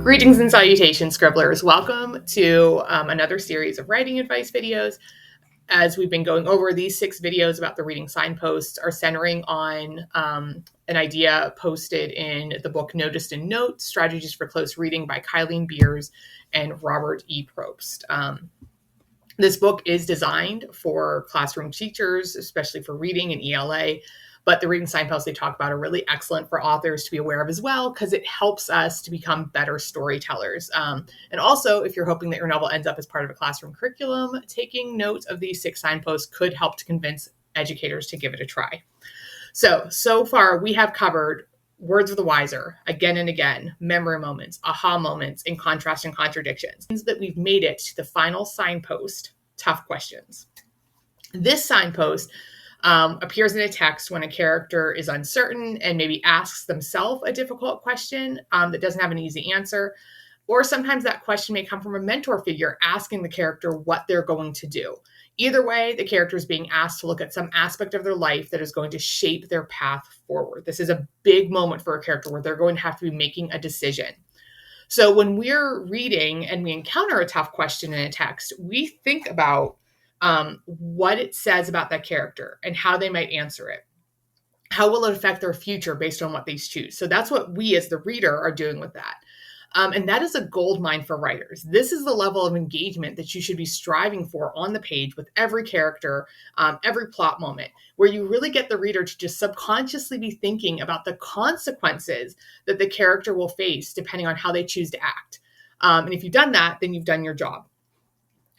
Greetings and salutations, Scribblers. Welcome to another series of writing advice videos. As we've been going over, these 6 videos about the reading signposts are centering on an idea posted in the book Noticed in Notes, Strategies for Close Reading by Kylene Beers and Robert E. Probst. This book is designed for classroom teachers, especially for reading and ELA, but the reading signposts they talk about are really excellent for authors to be aware of as well, because it helps us to become better storytellers. And also, if you're hoping that your novel ends up as part of a classroom curriculum, taking note of these 6 signposts could help to convince educators to give it a try. So far we have covered words of the wiser, again and again, memory moments, aha moments, in contrast and contradictions. That we've made it to the final signpost, tough questions. This signpost appears in a text when a character is uncertain and maybe asks themselves a difficult question that doesn't have an easy answer. Or sometimes that question may come from a mentor figure asking the character what they're going to do. Either way, the character is being asked to look at some aspect of their life that is going to shape their path forward. This is a big moment for a character where they're going to have to be making a decision. So when we're reading and we encounter a tough question in a text, we think about what it says about that character and how they might answer it. How will it affect their future based on what they choose? So that's what we as the reader are doing with that. And that is a gold mine for writers. This is the level of engagement that you should be striving for on the page with every character, every plot moment, where you really get the reader to just subconsciously be thinking about the consequences that the character will face depending on how they choose to act. And if you've done that, then you've done your job.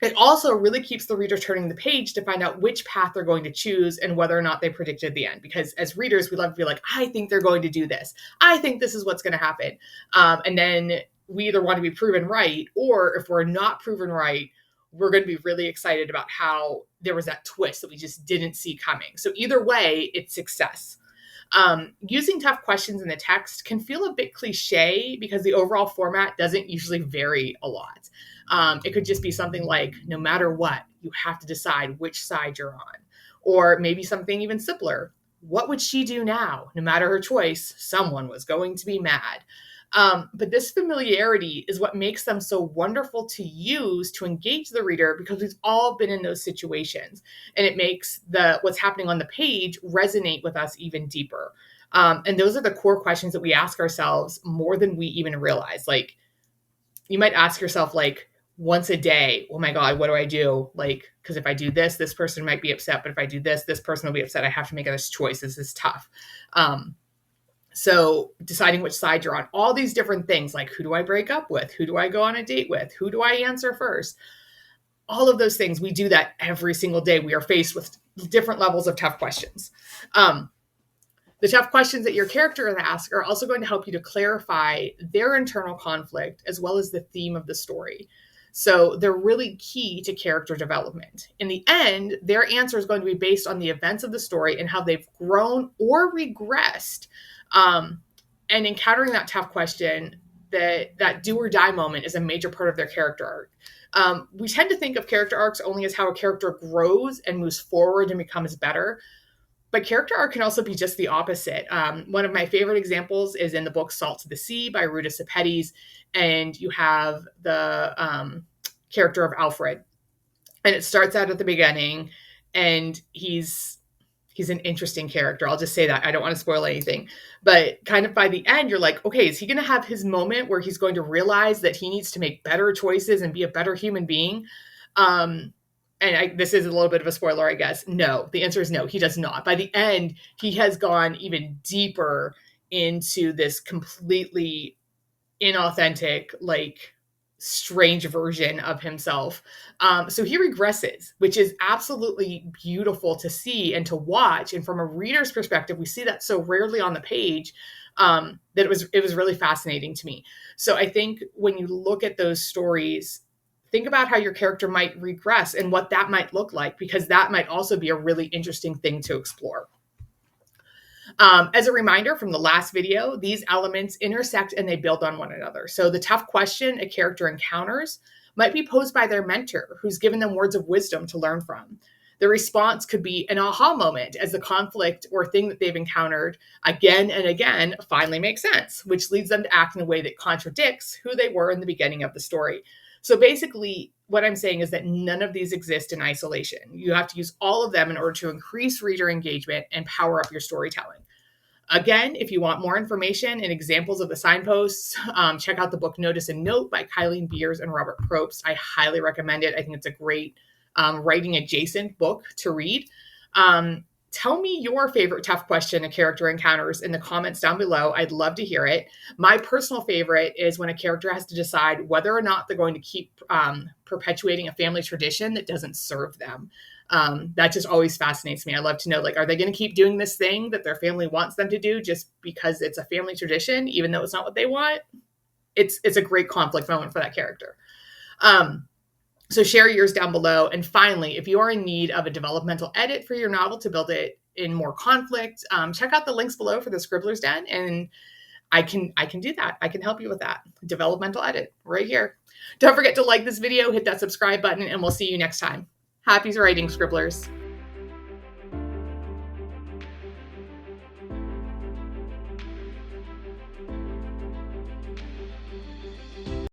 It also really keeps the reader turning the page to find out which path they're going to choose and whether or not they predicted the end. Because as readers, we love to be like, I think they're going to do this. I think this is what's going to happen. And then we either want to be proven right, or if we're not proven right, we're going to be really excited about how there was that twist that we just didn't see coming. So either way, it's success. Using tough questions in the text can feel a bit cliche because the overall format doesn't usually vary a lot. It could just be something like, no matter what, you have to decide which side you're on. Or maybe something even simpler. What would she do now? No matter her choice, someone was going to be mad. But this familiarity is what makes them so wonderful to use to engage the reader, because we've all been in those situations, and it makes what's happening on the page resonate with us even deeper. And those are the core questions that we ask ourselves more than we even realize. Like, you might ask yourself, like, once a day, oh my God, what do I do? Like, because if I do this, this person might be upset, but if I do this, this person will be upset. I have to make this choice. This is tough. So deciding which side you're on, all these different things, like, who do I break up with? Who do I go on a date with? Who do I answer first? All of those things, we do that every single day. We are faced with different levels of tough questions. The tough questions that your character asks are also going to help you to clarify their internal conflict as well as the theme of the story. So they're really key to character development. In the end, their answer is going to be based on the events of the story and how they've grown or regressed. And encountering that tough question, that do or die moment, is a major part of their character arc. We tend to think of character arcs only as how a character grows and moves forward and becomes better. But character arc can also be just the opposite. One of my favorite examples is in the book Salt to the Sea by Ruta Sepetys. And you have the character of Alfred. And it starts out at the beginning, and he's an interesting character. I'll just say that. I don't want to spoil anything. But kind of by the end, you're like, okay, is he going to have his moment where he's going to realize that he needs to make better choices and be a better human being? This is a little bit of a spoiler, I guess. No, the answer is no, he does not. By the end, he has gone even deeper into this completely inauthentic, like, strange version of himself. So he regresses, which is absolutely beautiful to see and to watch. And from a reader's perspective, we see that so rarely on the page that it was really fascinating to me. So I think when you look at those stories, think about how your character might regress and what that might look like, because that might also be a really interesting thing to explore. As a reminder from the last video, these elements intersect and they build on one another. So the tough question a character encounters might be posed by their mentor, who's given them words of wisdom to learn from. The response could be an aha moment as the conflict or thing that they've encountered again and again finally makes sense, which leads them to act in a way that contradicts who they were in the beginning of the story. So basically, what I'm saying is that none of these exist in isolation. You have to use all of them in order to increase reader engagement and power up your storytelling. Again, if you want more information and examples of the signposts, check out the book Notice and Note by Kylene Beers and Robert Probst. I highly recommend it. I think it's a great writing adjacent book to read. Tell me your favorite tough question a character encounters in the comments down below. I'd love to hear it. My personal favorite is when a character has to decide whether or not they're going to keep perpetuating a family tradition that doesn't serve them. That just always fascinates me. I love to know, like, are they going to keep doing this thing that their family wants them to do just because it's a family tradition, even though it's not what they want? It's a great conflict moment for that character. So share yours down below. And finally, if you are in need of a developmental edit for your novel to build it in more conflict, check out the links below for the Scribblers Den, and I can do that. I can help you with that. Developmental edit right here. Don't forget to like this video, hit that subscribe button, and we'll see you next time. Happy writing, Scribblers.